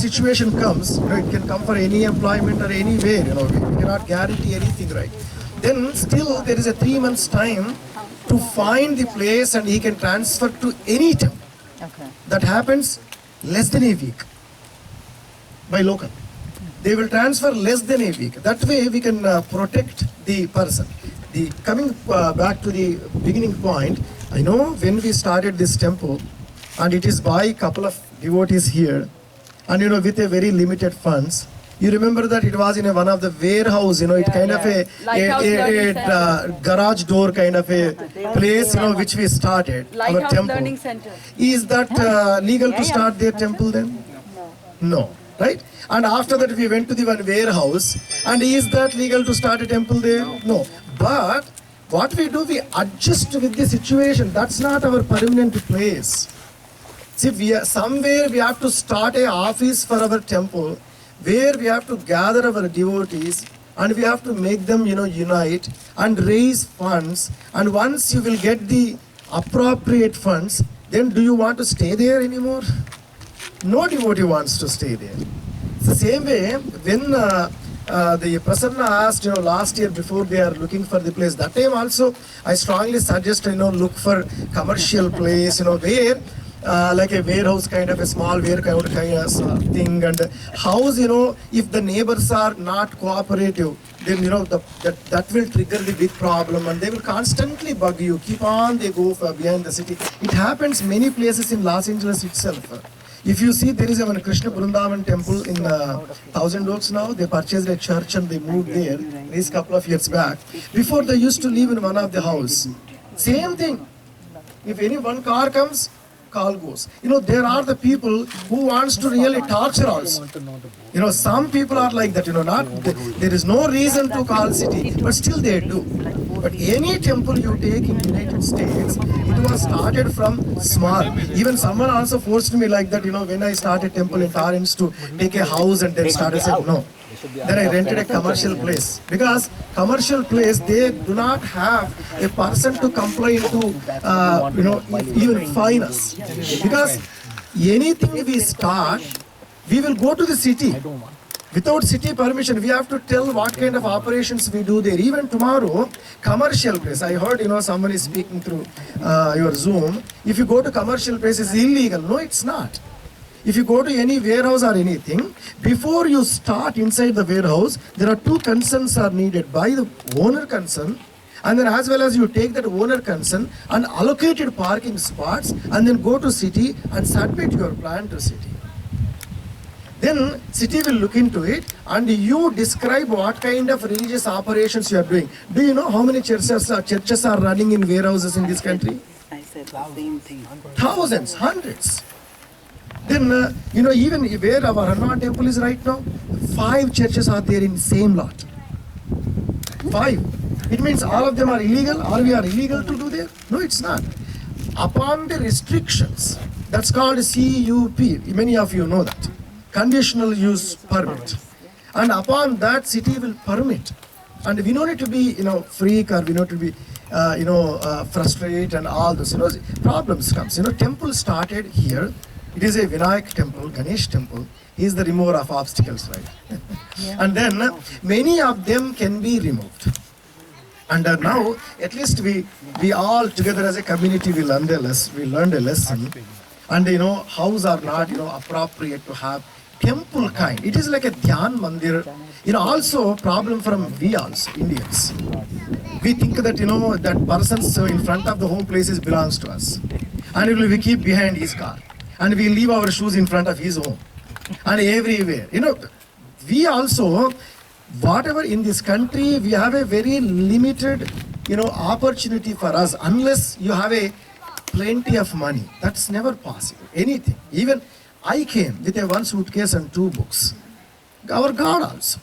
situation comes, it can come for any employment or anywhere, we cannot guarantee anything, right? Then still there is a 3 months time to find the place and he can transfer to any temple. Okay. That happens less than a week by local. They will transfer less than a week. That way we can protect the person. Coming back to the beginning point, I know when we started this temple, and it is by a couple of devotees here, and with a very limited funds. You remember that it was in one of the warehouse, it kind of a garage door kind of a place, which we started, our temple. Learning Center. Is that legal to start their temple then? No, right? And after that we went to the one warehouse, and is that legal to start a temple there? No. But what we do, we adjust with the situation. That's not our permanent place. See, somewhere we have to start an office for our temple, where we have to gather our devotees and we have to make them, unite and raise funds. And once you will get the appropriate funds, then do you want to stay there anymore? No devotee wants to stay there. It's the same way when the Prasanna asked, last year before they are looking for the place, that time also I strongly suggest, look for commercial place, where like a warehouse kind of a small warehouse kind of thing, and house, if the neighbors are not cooperative, then that will trigger the big problem and they will constantly bug you. Keep on, they go behind the city. It happens many places in Los Angeles itself. If you see, there is a Krishna Vrindavan temple in Thousand Oaks now. They purchased a church and they moved there these couple of years back. Before they used to live in one of the house. Same thing. If any one car comes, call goes. There are the people who wants to really torture also. Some people are like that, there is no reason to call city, but still they do. But any temple you take in United States, it was started from small. Even someone also forced me like that, when I started temple in Torrance to take a house and then started saying no. Then I rented a commercial place, because commercial place, they do not have a person to comply to, even fine us. Because anything we start, we will go to the city. Without city permission, we have to tell what kind of operations we do there. Even tomorrow, commercial place. I heard, someone is speaking through your Zoom. If you go to commercial place, it's illegal. No, it's not. If you go to any warehouse or anything, before you start inside the warehouse, there are two consents are needed by the owner consent, and then as well as you take that owner consent and allocated parking spots, and then go to city and submit your plan to city. Then city will look into it and you describe what kind of religious operations you are doing. Do you know how many churches are running in warehouses in this country? I said the same thing. Thousands, hundreds. Then, even where our Hanuman temple is right now, 5 churches are there in same lot. 5. It means all of them are illegal, or we are illegal to do there? No, it's not. Upon the restrictions, that's called CUP. Many of you know that. Conditional use permit. And upon that, city will permit. And we don't need to be, freak, or we don't need to be, frustrated and all those, problems comes. Temple started here. It is a Vinayaka temple, Ganesh temple. He is the remover of obstacles, right? Yeah. And then many of them can be removed. And now, at least we all together as a community, we learned a lesson. And houses are not appropriate to have temple kind. It is like a Dhyan Mandir. Also problem from we also, Indians. We think that, that person's in front of the home places belongs to us. And we keep behind his car. And we leave our shoes in front of his home. And everywhere. We also, whatever in this country, we have a very limited, opportunity for us. Unless you have a plenty of money. That's never possible. Anything. Even I came with a 1 suitcase and 2 books. Our God also.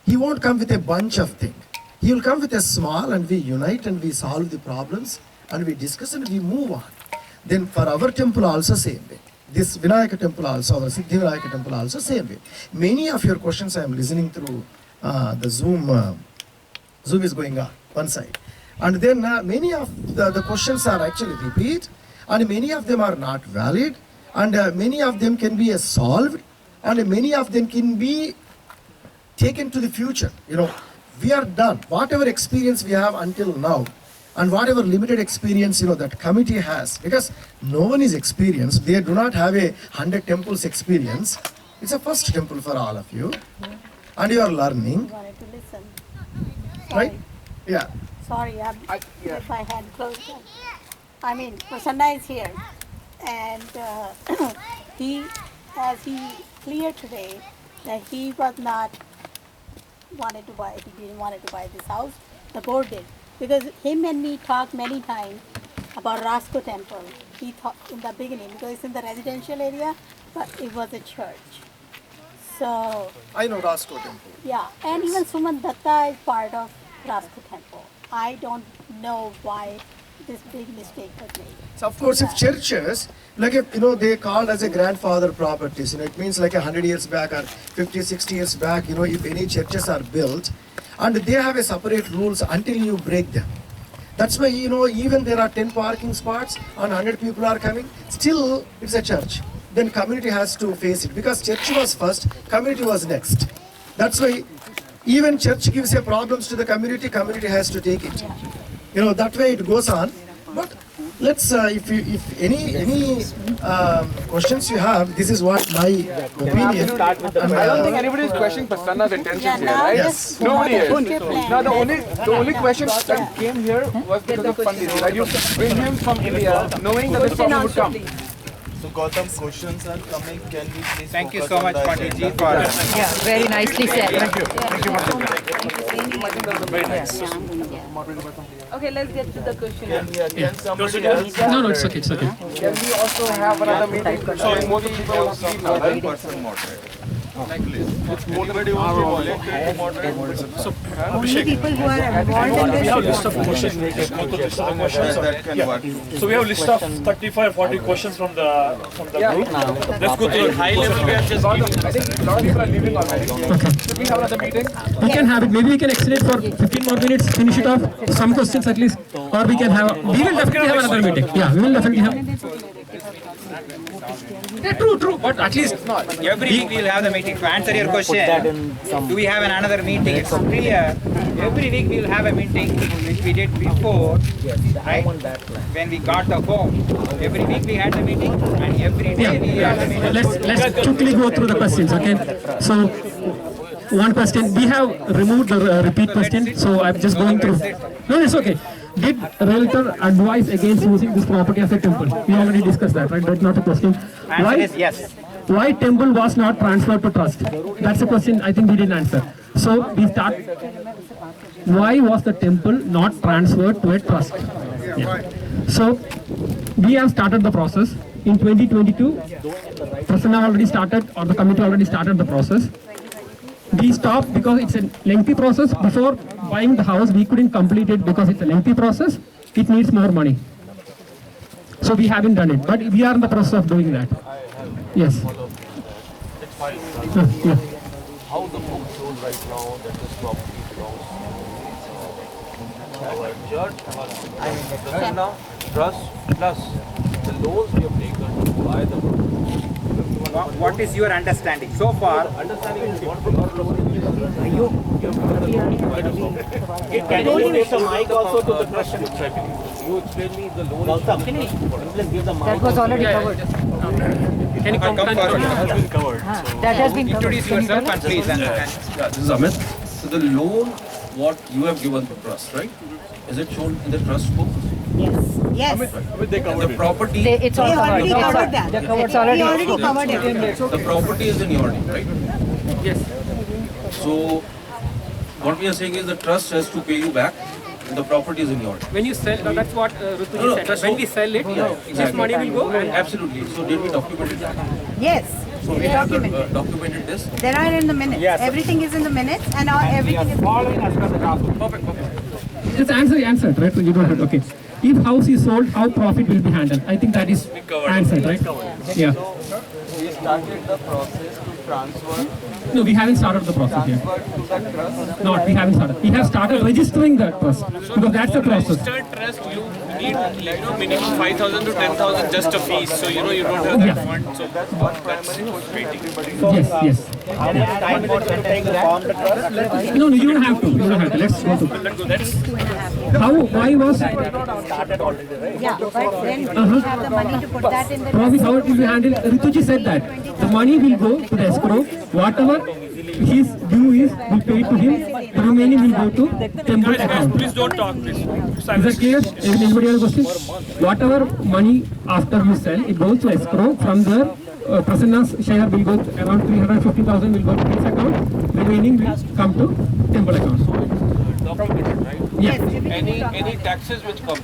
He won't come with a bunch of things. He will come with a small, and we unite and we solve the problems and we discuss and we move on. Then for our temple also same way. This Vinayaka temple also, our Siddhi Vinayaka temple also same way. Many of your questions I am listening through the Zoom. Zoom is going on one side. And then many of the questions are actually repeat, and many of them are not valid, and many of them can be solved. and many of them can be taken to the future. We are done. Whatever experience we have until now, and whatever limited experience that committee has, because no one is experienced. They do not have a 100 temples experience. It's a first temple for all of you, and you are learning, Wanted to listen. right? Yeah. Sorry, if I had closed them. I mean, Prasanna is here, and he cleared today that he was not wanted to buy. He didn't want to buy this house. The board did, because him and me talked many times about Roscoe Temple. He thought in the beginning, because it's in the residential area, but it was a church. So I know Roscoe Temple. yeah, and even Suman Datta is part of Roscoe Temple. I don't know why this big mistake was made. So of course, if churches, like if, they called as a grandfather properties, it means like 100 years back or 50, 60 years back, if any churches are built, and they have a separate rules until you break them. That's why, even there are 10 parking spots and 100 people are coming, still it's a church. Then community has to face it, because church was first, community was next. That's why even church gives a problems to the community has to take it. That way it goes on. But let's, if any questions you have, this is what my opinion. I don't think anybody is questioning Prasanna's intentions here, right? Yes. Nobody is. Plan. Now the only question that came here was because of funding. Right? You bring him from India, knowing that this problem would come. So Gautam, questions are coming. Can we please Thank you focus so on much, the Pandit ji, agenda? for Yeah, very nicely said. Thank you. Thank you, very nice. Okay, let's get to the question. Can somebody else? No, it's okay, it's okay. Can we also have another meeting? So most of the people will leave now, right? Person moderate. Anybody wants to volunteer to moderate? Only people who are involved in We have a this. list of questions. We can go to list of questions. That can work. So we have a list of 35, 40 questions from the group. Let's go to high level. We are just I think a lot of people are leaving already. Should we have another meeting? We can have it. Maybe we can extend it for 15 more minutes. Finish it off. Some questions at least, or we can have. We will definitely have another meeting. Yeah, we will definitely have. Yeah, true. But at least every week we'll have the meeting. To answer your question, do we have another meeting? It's clear. Every week we'll have a meeting, which we did before, right? When we got the home. Every week we had the meeting, and every day we had the meeting. let's quickly go through the questions. Okay. So one question. We have removed the repeat question. So I'm just going through. No, it's okay. Did realtor advise against using this property as a temple? We already discussed that, right? That's not a question. Answer is yes. Why temple was not transferred to trust? That's a question I think we didn't answer. So we start. Why was the temple not transferred to a trust? Yeah. So we have started the process in 2022. Prasanna already started, or the committee already started the process. We stopped because it's a lengthy process. Before buying the house, we couldn't complete it because it's a lengthy process. It needs more money. So we haven't done it, but we are in the process of doing that. Yes. It's fine. Yeah. How the book shows right now that this property belongs to our church. Prasanna, trust plus the loans we have taken to buy the property. What is your understanding so far? Understanding is what you Can you take the mic also to the trust? You explain me the loan. That was already covered. Can you come forward? That has been covered. Introduce yourself and please. Yeah, this is Amit. So the loan, what you have given to trust, right? Is it shown in the trust book? Yes, The property, It's all we covered. already covered that. The covered We already. already covered it. the property is in your name, right? Yes. So what we are saying is the trust has to pay you back. And the property is in your name. When you sell, that's what Rutuji No, said. trust When book. we sell it, this Exactly. money will go. And Absolutely. So did we document it? Yes, So we have documented this. there are in the minutes. Everything is in the minutes, and everything is. it's answered, right? So you don't have, okay. If house is sold, how profit will be handled? I think that is answered, right? Yeah. We started the process to transfer No, we haven't started the process yet. to the trust. No, we haven't started. We have started registering that trust because that's the process. Trust, you need minimum 5,000 to 10,000 just a fees. So you don't have that fund. So that's waiting. Yes, yes. No, you don't have to. You don't have to. Let's go to. Why was? Yeah, but then we have the money to put that in the Probably how it will be handled. Rituji said that the money will go to the escrow. Whatever his due is, will pay to him. The remaining will go to temple account. Please don't talk, please. Is that clear? Anybody have a question? Whatever money after you sell, it goes to escrow. From there, Prasanna's share will go around 350,000 will go to his account. Remaining will come to temple account. Documented, right? Yes. Any taxes which comes?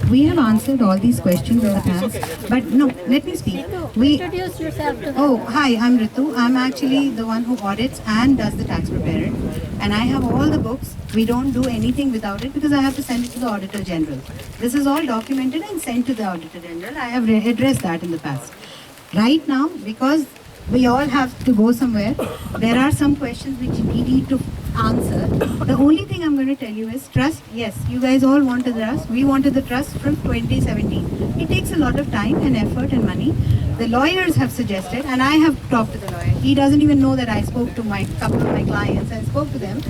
We have answered all these questions in the past, but no, let me speak. Introduce yourself to Oh, hi, I'm Ritu. I'm actually the one who audits and does the tax preparer. And I have all the books. We don't do anything without it because I have to send it to the Auditor General. This is all documented and sent to the Auditor General. I have addressed that in the past. Right now, because we all have to go somewhere, there are some questions which we need to answer. The only thing I'm going to tell you is trust. Yes, you guys all wanted the trust. We wanted the trust from 2017. It takes a lot of time and effort and money. The lawyers have suggested, and I have talked to the lawyer. He doesn't even know that I spoke to my couple of my clients and spoke to them.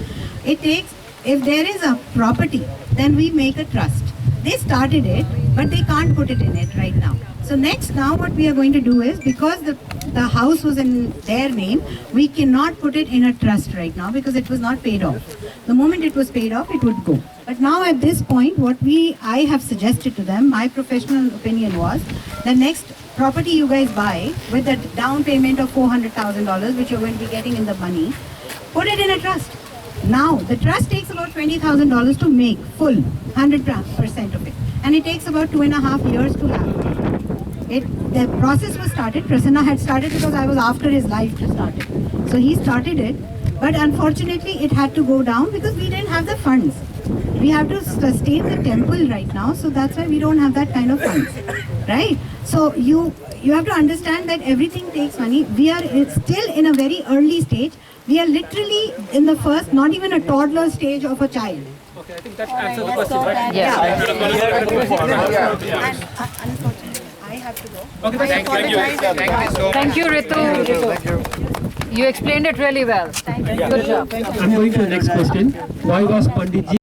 It takes, if there is a property, then we make a trust. They started it, but they can't put it in it right now. So now what we are going to do is, because the house was in their name, we cannot put it in a trust right now because it was not paid off. The moment it was paid off, it would go. But now at this point, I have suggested to them, my professional opinion was, the next property you guys buy with the down payment of $400,000, which you're going to be getting in the money, put it in a trust. Now, the trust takes about $20,000 to make full, 100% of it. And it takes about 2.5 years to happen. The process was started. Prasanna had started because I was after his life to start it. So he started it, but unfortunately it had to go down because we didn't have the funds. We have to sustain the temple right now, so that's why we don't have that kind of funds, right? So you have to understand that everything takes money. We are still in a very early stage. We are literally in the first, not even a toddler stage of a child. Okay, I think that answers the question, right? Yeah. I have to go. Okay, Thank you. Thank you so much. Thank you, Ritu. You explained it really well. Good job. I'm going to the next question. Why was Panditji